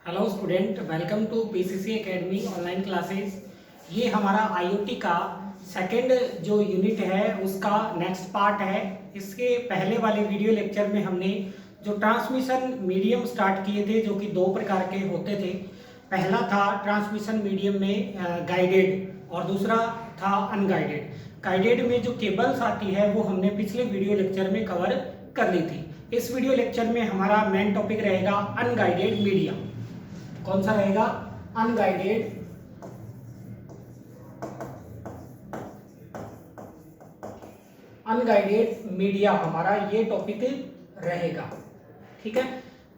Hello student, welcome to PCC academy online classes. ये हमारा IoT का सेकंड जो यूनिट है उसका नेक्स्ट पार्ट है। इसके पहले वाले वीडियो लेक्चर में हमने जो ट्रांसमिशन मीडियम स्टार्ट किए थे जो कि दो प्रकार के होते थे। पहला था ट्रांसमिशन मीडियम में गाइडेड और दूसरा था अनगाइडेड। गाइडेड में जो केबल्स आती है वो हमने पिछले वीडियो लेक्चर में कवर कर ली थी। इस वीडियो लेक्चर में हमारा मेन टॉपिक रहेगा अनगाइडेड मीडिया। कौन सा रहेगा? अनगाइडेड मीडिया हमारा ये टॉपिक रहेगा। ठीक है,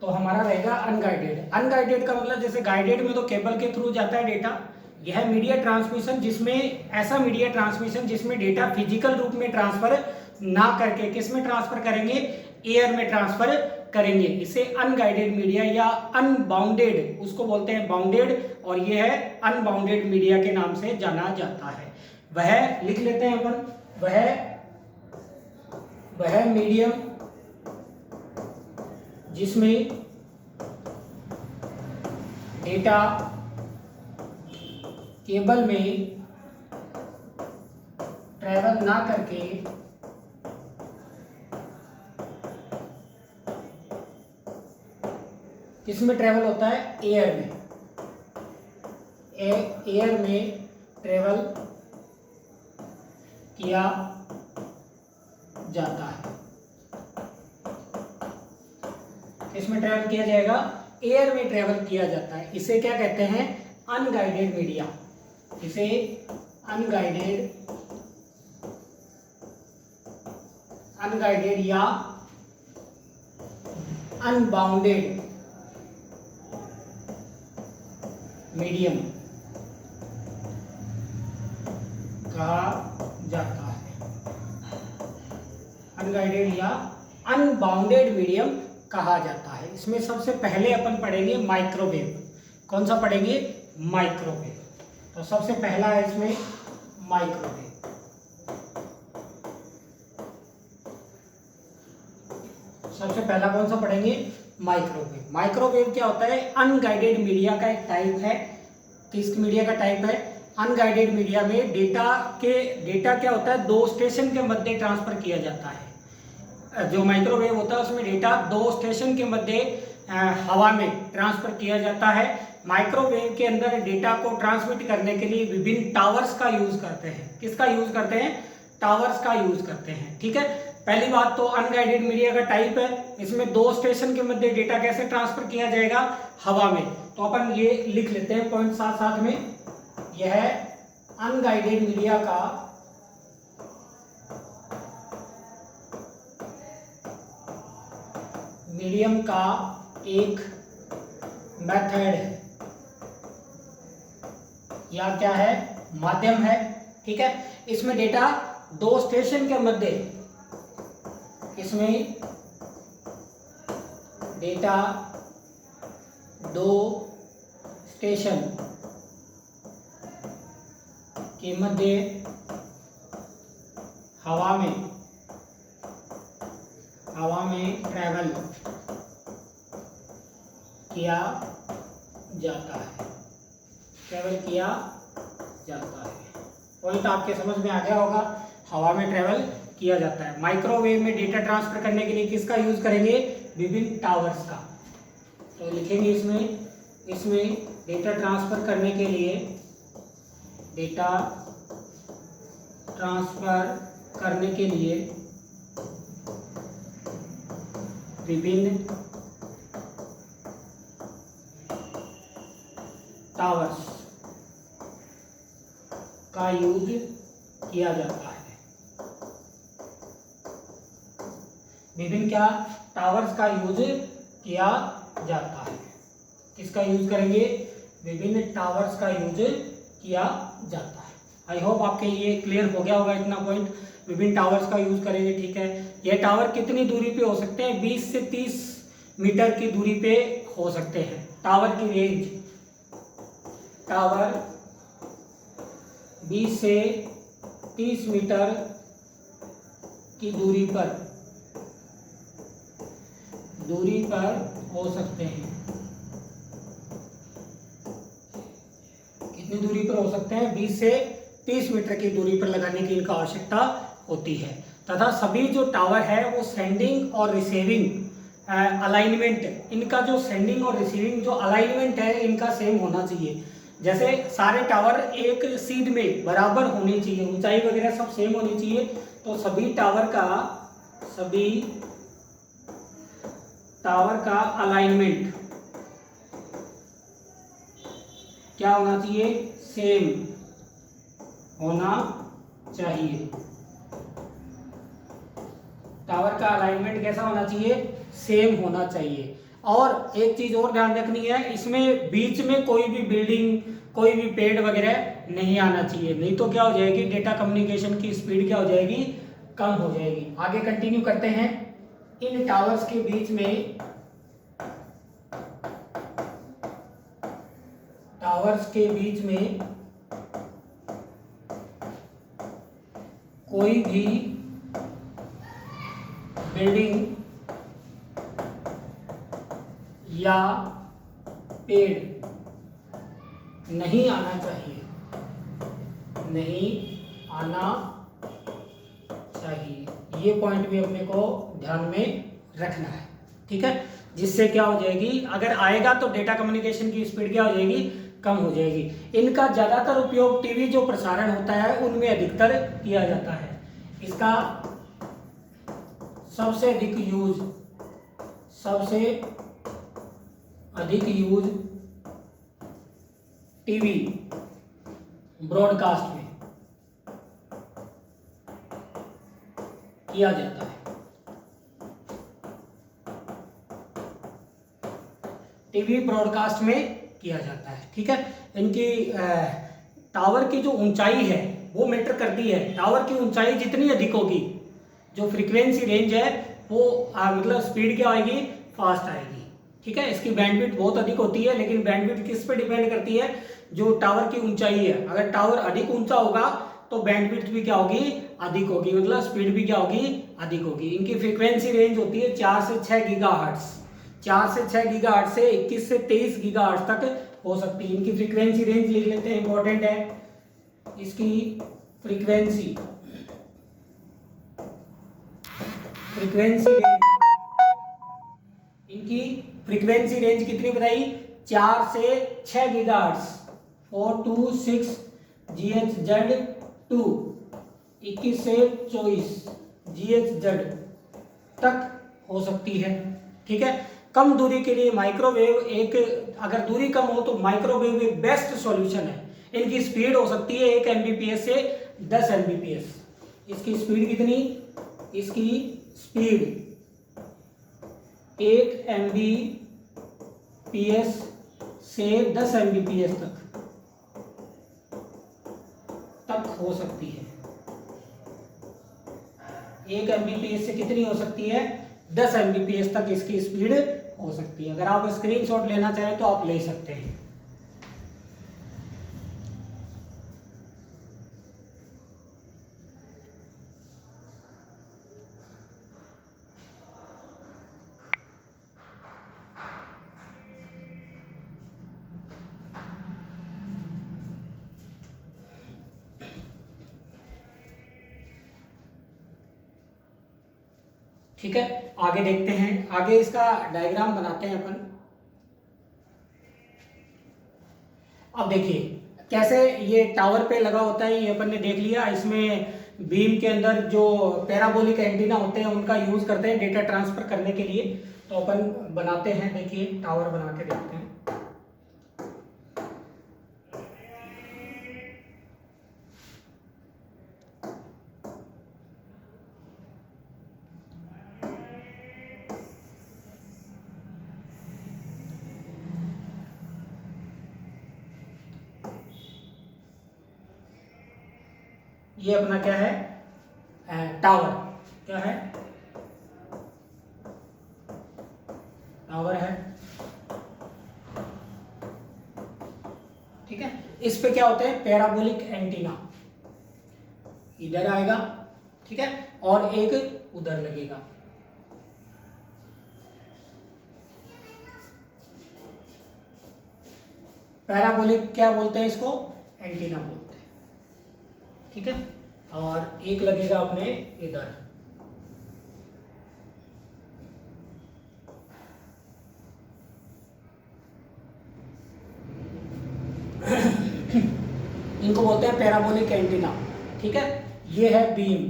तो हमारा रहेगा अनगाइडेड। अनगाइडेड का मतलब जैसे गाइडेड में तो केबल के थ्रू जाता है डेटा, यह मीडिया ट्रांसमिशन जिसमें ऐसा मीडिया ट्रांसमिशन जिसमें डेटा फिजिकल रूप में ट्रांसफर ना करके किस में ट्रांसफर करेंगे? एयर में ट्रांसफर करेंगे। इसे अनगाइडेड मीडिया या अनबाउंडेड उसको बोलते हैं, बाउंडेड, और यह है अनबाउंडेड मीडिया के नाम से जाना जाता है। वह लिख लेते हैं अपन, वह मीडियम जिसमें डेटा केबल में ट्रेवल ना करके किसमें ट्रेवल होता है? एयर में। एयर में ट्रेवल किया जाता है। किसमें ट्रेवल किया जाएगा? एयर में ट्रेवल किया जाता है। इसे क्या कहते हैं? Unguided media. इसे अनगाइडेड या अनबाउंडेड मीडियम कहा जाता है। अनगाइडेड या अनबाउंडेड मीडियम कहा जाता है। इसमें सबसे पहले अपन पढ़ेंगे माइक्रोवेव। कौन सा पढ़ेंगे? माइक्रोवेव। तो सबसे पहला है इसमें माइक्रोवेव। सबसे पहला कौन सा पढ़ेंगे? माइक्रोवेव। माइक्रोवेव क्या होता है? अनगाइडेड मीडिया का एक टाइप है। किस मीडिया का टाइप है? अनगाइडेड मीडिया में डेटा क्या होता है? दो स्टेशन के मध्य ट्रांसफर किया जाता है। जो माइक्रोवेव होता है उसमें डेटा दो स्टेशन के मध्य हवा में ट्रांसफर किया जाता है। माइक्रोवेव के अंदर डेटा को ट्रांसमिट करने के लिए विभिन्न टावर्स का यूज करते हैं। किसका यूज करते हैं? टावर्स का यूज करते हैं। ठीक है, पहली बात तो अनगाइडेड मीडिया का टाइप है। इसमें दो स्टेशन के मध्य डेटा कैसे ट्रांसफर किया जाएगा? हवा में। तो अपन ये लिख लेते हैं पॉइंट साथ साथ में। यह अनगाइडेड मीडिया का मीडियम का एक मेथड है या क्या है? माध्यम है। ठीक है, इसमें डेटा दो स्टेशन के मध्य, इसमें डेटा दो स्टेशन के मध्य हवा में ट्रैवल किया जाता है। पॉइंट आपके समझ में आ गया होगा। हवा में ट्रैवल किया जाता है। माइक्रोवेव में डेटा ट्रांसफर करने के लिए किसका यूज करेंगे? विभिन्न टावर्स का। तो लिखेंगे इसमें डेटा ट्रांसफर करने के लिए विभिन्न टावर्स का यूज किया जाता है। विभिन्न क्या? टावर्स का यूज किया जाता है। किसका यूज करेंगे? विभिन्न टावर्स का यूज किया जाता है। आई होप आपके ये क्लियर हो गया होगा इतना पॉइंट। विभिन्न टावर्स का यूज करेंगे। ठीक है, ये टावर कितनी दूरी पे हो सकते हैं? 20 से 30 मीटर की दूरी पे हो सकते हैं। टावर की रेंज, टावर 20 से 30 मीटर की दूरी पर हो सकते हैं। कितनी दूरी पर हो सकते हैं, 20 से 30 मीटर की दूरी पर लगाने की इनका आवश्यकता होती है। तथा सभी जो टावर है वो सेंडिंग और रिसीविंग अलाइनमेंट, इनका जो सेंडिंग और रिसीविंग जो अलाइनमेंट है इनका सेम होना चाहिए। जैसे सारे टावर एक सीध में बराबर होनी चाहिए, ऊंचाई वगैरह सब सेम होनी चाहिए, तो सभी टावर का अलाइनमेंट क्या होना चाहिए, सेम होना चाहिए। टावर का अलाइनमेंट कैसा होना चाहिए, सेम होना चाहिए। और एक चीज और ध्यान रखनी है, इसमें बीच में कोई भी बिल्डिंग, कोई भी पेड़ वगैरह नहीं आना चाहिए, नहीं तो क्या हो जाएगी, डेटा कम्युनिकेशन की स्पीड क्या हो जाएगी, कम हो जाएगी। आगे कंटिन्यू करते हैं। इन टावर्स के बीच में कोई भी बिल्डिंग या पेड़ नहीं आना चाहिए, नहीं आना चाहिए। ये पॉइंट भी अपने को ध्यान में रखना है, ठीक है। जिससे क्या हो जाएगी, अगर आएगा तो डेटा कम्युनिकेशन की स्पीड क्या हो जाएगी, कम हो जाएगी। इनका ज्यादातर उपयोग टीवी जो प्रसारण होता है उनमें अधिकतर किया जाता है। इसका सबसे अधिक यूज टीवी ब्रॉडकास्ट में किया जाता है। टीवी ब्रॉडकास्ट में किया जाता है, ठीक है। इनकी टावर की जो ऊंचाई है वो मैटर करती है। टावर की ऊंचाई जितनी अधिक होगी, जो फ्रीक्वेंसी रेंज है वो मतलब स्पीड क्या आएगी, फास्ट आएगी, ठीक है। इसकी बैंडविड्थ बहुत अधिक होती है, लेकिन बैंडविड्थ किस पे डिपेंड करती है, जो टावर की ऊंचाई है। अगर टावर अधिक ऊंचा होगा तो बैंडविड्थ भी क्या होगी, अधिक होगी, मतलब स्पीड भी क्या होगी, अधिक होगी। इनकी फ्रीक्वेंसी रेंज होती है 4 से 6 गीगाहर्ट्ज, 4 से 6 गीगाहर्ट्ज से 21 से 23 गीगाहर्ट्ज तक हो सकती है। इनकी फ्रीक्वेंसी रेंज लिख लेते हैं, इंपॉर्टेंट है। इसकी फ्रीक्वेंसी रेंज, इनकी फ्रीक्वेंसी रेंज कितनी बताई, 4 से 6 गीगाहर्ट्ज, 426 GHz-2, 21 से 24 GHz तक हो सकती है, ठीक है। कम दूरी के लिए माइक्रोवेव एक, अगर दूरी कम हो तो माइक्रोवेव एक बेस्ट सॉल्यूशन है। इनकी स्पीड हो सकती है 1 Mbps से 10 Mbps। इसकी स्पीड कितनी, इसकी स्पीड 1 Mbps से 10 Mbps तक हो सकती है। 1 Mbps से कितनी हो सकती है, 10 Mbps तक इसकी स्पीड हो सकती है। अगर आप स्क्रीनशॉट लेना चाहें तो आप ले सकते हैं। ठीक है, आगे देखते हैं। आगे इसका डायग्राम बनाते हैं अपन। अब देखिए कैसे ये टावर पे लगा होता है, ये अपन ने देख लिया। इसमें बीम के अंदर जो पैराबोलिक एंटीना होते हैं उनका यूज करते हैं डेटा ट्रांसफर करने के लिए। तो अपन बनाते हैं, देखिए टावर बना के देखते हैं। ये अपना क्या है, टावर, क्या है, टावर है, ठीक है। इस पे क्या होते हैं, पैराबोलिक एंटीना इधर आएगा, ठीक है, और एक उधर लगेगा। पैराबोलिक क्या बोलते हैं इसको, एंटीना बोलते हैं, ठीक है। और एक लगेगा अपने इधर, इनको बोलते हैं पैराबोलिक एंटीना, ठीक है। ये है बीम।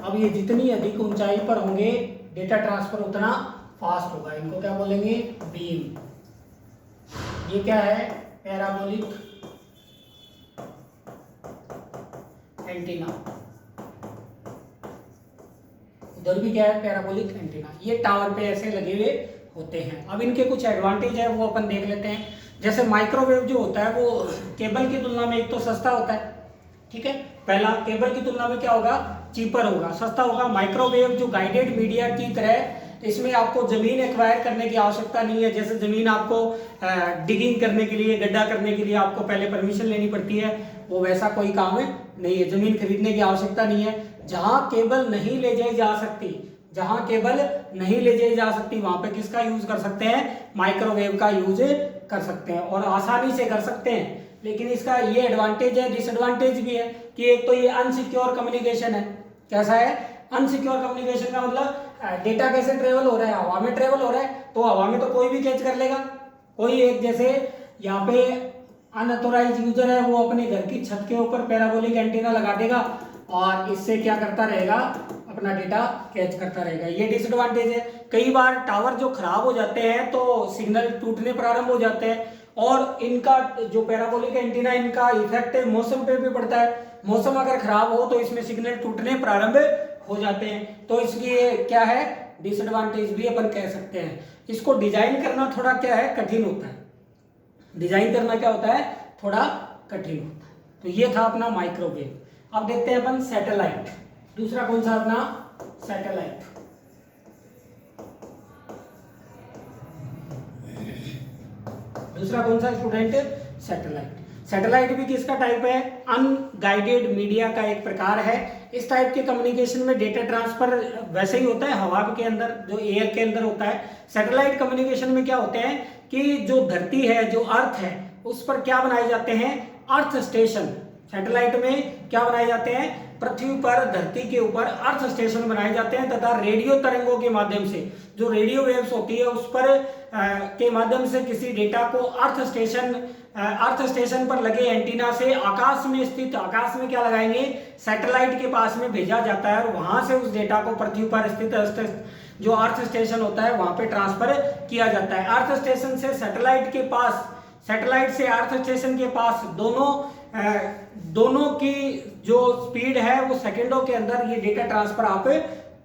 अब ये जितनी अधिक ऊंचाई पर होंगे डेटा ट्रांसफर उतना फास्ट होगा, इनको क्या बोलेंगे, बीम। ये क्या है, पैराबोलिक एंटीना। उधर भी क्या है, पैराबोलिक एंटीना। ये टावर पे ऐसे लगे हुए होते हैं। अब इनके कुछ एडवांटेज है वो अपन देख लेते हैं। जैसे माइक्रोवेव जो होता है वो केबल की तुलना में एक तो सस्ता होता है, ठीक है। पहला, केबल की तुलना में क्या होगा, चीपर होगा, सस्ता होगा। माइक्रोवेव जो गाइडेड मीडिया की तरह, इसमें आपको जमीन एक्वायर करने की आवश्यकता नहीं है। जैसे जमीन आपको डिगिंग करने के लिए, गड्ढा करने के लिए आपको पहले परमिशन लेनी पड़ती है, वो वैसा कोई काम नहीं है। जमीन खरीदने की आवश्यकता नहीं है। जहां केबल नहीं ले जाई जा सकती, जहां केबल नहीं ले जाई जा सकती, वहां पे किसका यूज कर सकते हैं, माइक्रोवेव का यूज कर सकते हैं, और आसानी से कर सकते हैं। लेकिन इसका ये एडवांटेज है, डिसएडवांटेज भी है कि एक तो ये अनसिक्योर कम्युनिकेशन है। कैसा है, अनसिक्योर कम्युनिकेशन का मतलब डेटा कैसे ट्रेवल हो रहा है, हवा में ट्रेवल हो रहा है, तो हवा में तो कोई भी कैच कर लेगा। कोई एक, जैसे यहाँ पे अनऑथोराइज यूजर है, वो अपने घर की छत के ऊपर पैराबोलिक एंटीना लगा देगा और इससे क्या करता रहेगा, अपना डेटा कैच करता रहेगा। ये डिसएडवांटेज है। कई बार टावर जो खराब हो जाते हैं तो सिग्नल टूटने प्रारंभ हो जाते हैं, और इनका जो पैराबोलिक एंटीना, इनका इफेक्ट मौसम पे भी पड़ता है। मौसम अगर खराब हो तो इसमें सिग्नल टूटने प्रारंभ हो जाते हैं। तो इसलिए क्या है, डिसएडवांटेज भी अपन कह सकते हैं। इसको डिजाइन करना थोड़ा क्या है, कठिन होता है। डिजाइन करना क्या होता है, थोड़ा कठिन होता है। तो ये था अपना माइक्रोवेव। अब देखते हैं अपन सैटेलाइट। दूसरा कौन सा अपना, सैटेलाइट। दूसरा कौन सा स्टूडेंट, सैटेलाइट। सैटेलाइट भी किसका टाइप है, अनगाइडेड मीडिया का एक प्रकार है। इस टाइप के कम्युनिकेशन में डेटा ट्रांसफर वैसे ही होता है हवा के अंदर, जो एयर के अंदर होता है। सैटेलाइट कम्युनिकेशन में क्या होते हैं कि जो धरती है, जो अर्थ है, उस पर क्या बनाए जाते हैं, अर्थ स्टेशन। सैटेलाइट में क्या बनाए जाते हैं, पृथ्वी पर, धरती के ऊपर अर्थ स्टेशन बनाए जाते हैं, तथा रेडियो तरंगों के माध्यम से, जो रेडियो वेव्स होती है उस पर के माध्यम से किसी डेटा को अर्थ स्टेशन पर लगे एंटीना से आकाश में स्थित, आकाश में क्या लगाएंगे, सैटेलाइट के पास में भेजा जाता है, और वहां से उस डेटा को पृथ्वी पर स्थित जो अर्थ स्टेशन होता है वहां पे ट्रांसफर किया जाता है। अर्थ स्टेशन से सैटेलाइट के पास, सैटेलाइट से अर्थ स्टेशन के पास, दोनों की जो स्पीड है वो सेकंडों के अंदर ये डेटा ट्रांसफर आप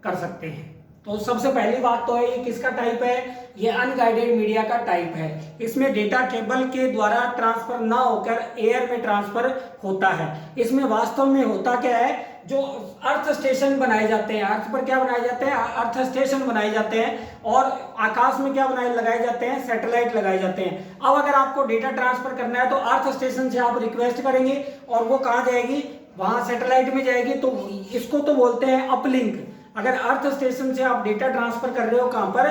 कर सकते हैं। तो सबसे पहली बात तो है, ये किसका टाइप है, ये अनगाइडेड मीडिया का टाइप है। इसमें डेटा केबल के द्वारा ट्रांसफर ना होकर एयर में ट्रांसफर होता है। इसमें वास्तव में होता क्या है, जो अर्थ स्टेशन बनाए जाते हैं, अर्थ पर क्या बनाए जाते हैं, अर्थ स्टेशन बनाए जाते हैं, और आकाश में क्या लगाए जाते हैं, सैटेलाइट लगाए जाते हैं। अब अगर आपको डेटा ट्रांसफर करना है तो अर्थ स्टेशन से आप रिक्वेस्ट करेंगे, और वो कहाँ जाएगी, वहां सैटेलाइट में जाएगी। तो इसको तो बोलते हैं अपलिंक। अगर अर्थ स्टेशन से आप डेटा ट्रांसफर कर रहे हो कहां पर,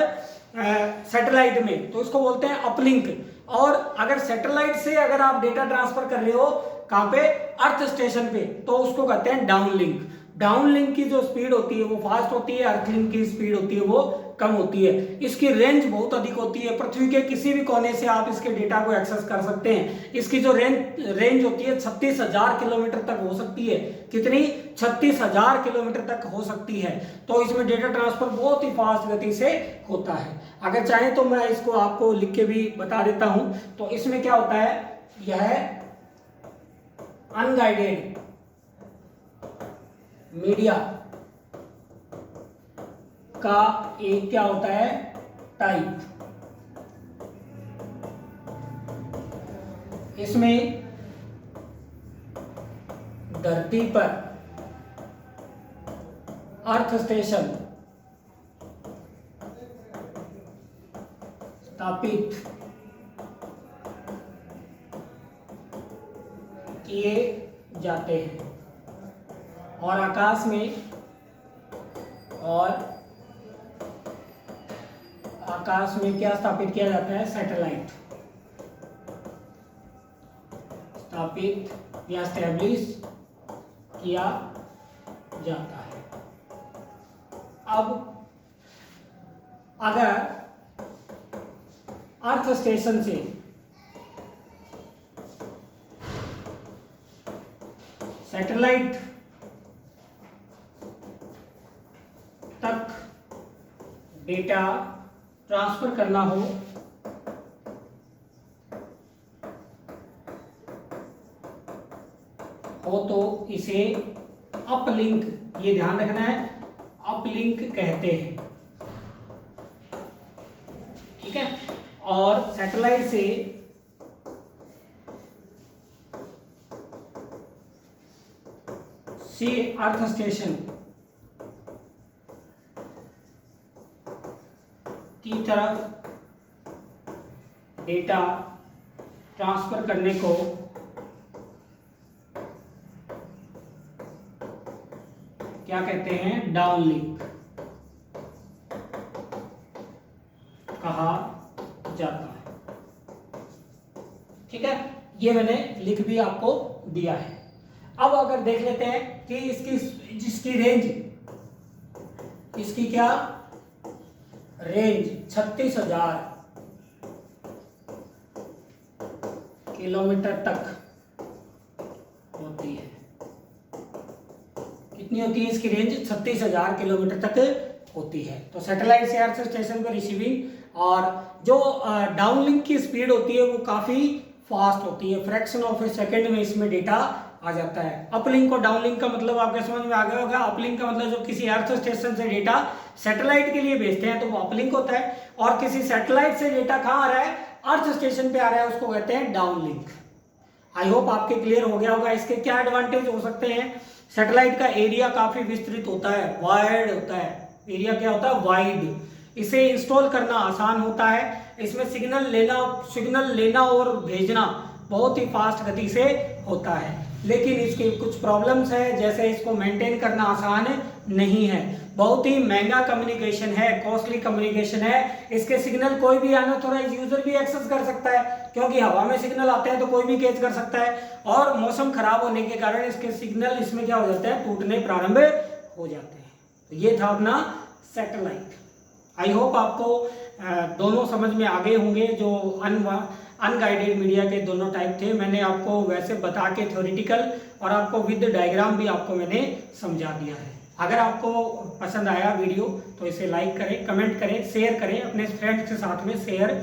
सैटेलाइट में, तो इसको बोलते हैं अपलिंक। और अगर सैटेलाइट से अगर आप डेटा ट्रांसफर कर रहे हो कहां पे, अर्थ स्टेशन पे, तो उसको कहते हैं डाउनलिंक। डाउनलिंक की जो स्पीड होती है वो फास्ट होती है, अर्थलिंक की स्पीड होती है वो कम होती है। इसकी रेंज बहुत अधिक होती है, पृथ्वी के किसी भी कोने से आप इसके डेटा को एक्सेस कर सकते हैं। इसकी जो रेंज होती है 36,000 किलोमीटर तक हो सकती है। कितनी, 36,000 किलोमीटर तक हो सकती है। तो इसमें डेटा ट्रांसफर बहुत ही फास्ट गति से होता है। अगर चाहें तो मैं इसको आपको लिख के भी बता देता हूं। तो इसमें क्या होता है, यह अनगाइडेड मीडिया का एक क्या होता है, टाइप। इसमें धरती पर अर्थ स्टेशन स्थापित किए जाते हैं, और आकाश में क्या स्थापित किया जाता है, सैटेलाइट। स्थापित या स्टैब्लिश किया जाता है। अब अगर अर्थ स्टेशन से सैटेलाइट तक डेटा ट्रांसफर करना हो तो इसे अपलिंक, ये ध्यान रखना है, अपलिंक कहते हैं, ठीक है। और सैटेलाइट से अर्थ स्टेशन की तरफ डेटा ट्रांसफर करने को क्या कहते हैं? डाउनलिंक कहा जाता है, ठीक है। ये मैंने लिख भी आपको दिया है। अब अगर देख लेते हैं कि जिसकी रेंज, इसकी क्या रेंज 36,000 किलोमीटर तक होती है। कितनी होती है इसकी रेंज? 36,000 किलोमीटर तक होती है। तो सैटेलाइट से अर्थ स्टेशन पर रिसीविंग, और जो डाउनलिंक की स्पीड होती है वो काफ़ी फास्ट होती है, फ्रैक्शन ऑफ ए सेकेंड में इसमें डेटा आ जाता है। अपलिंक और डाउनलिंक का मतलब आपके समझ में आ गया होगा। अपलिंक का मतलब जो किसी अर्थ स्टेशन से डेटा सैटेलाइट के लिए भेजते हैं तो वो अपलिंक होता है, और किसी सैटेलाइट से डेटा कहाँ आ रहा है? अर्थ स्टेशन पे आ रहा है, उसको कहते हैं डाउनलिंक। आई होप आपके क्लियर हो गया होगा। इसके क्या एडवांटेज हो सकते हैं? सैटेलाइट का एरिया काफी विस्तृत होता है, वाइड होता है। एरिया क्या होता है? वाइड। इसे इंस्टॉल करना आसान होता है। इसमें सिग्नल लेना और भेजना बहुत ही फास्ट गति से होता है, लेकिन इसके कुछ प्रॉब्लम्स है, जैसे इसको मेंटेन करना आसान नहीं है, बहुत ही महंगा कम्युनिकेशन है, कॉस्टली कम्युनिकेशन है। इसके सिग्नल कोई भी अनऑथोराइज्ड यूजर भी एक्सेस कर सकता है, क्योंकि हवा में सिग्नल आते हैं तो कोई भी कैच कर सकता है, और मौसम खराब होने के कारण इसके सिग्नल इसमें क्या हो जाते हैं? टूटने प्रारंभ हो जाते हैं। तो ये था अपना सैटेलाइट। आई होप आपको दोनों समझ में आ गए होंगे। जो अनगाइडेड मीडिया के दोनों टाइप थे, मैंने आपको वैसे बता के थ्योरेटिकल, और आपको विद डायग्राम भी आपको मैंने समझा दिया है। अगर आपको पसंद आया वीडियो तो इसे लाइक करें, कमेंट करें, शेयर करें, अपने फ्रेंड्स के साथ में शेयर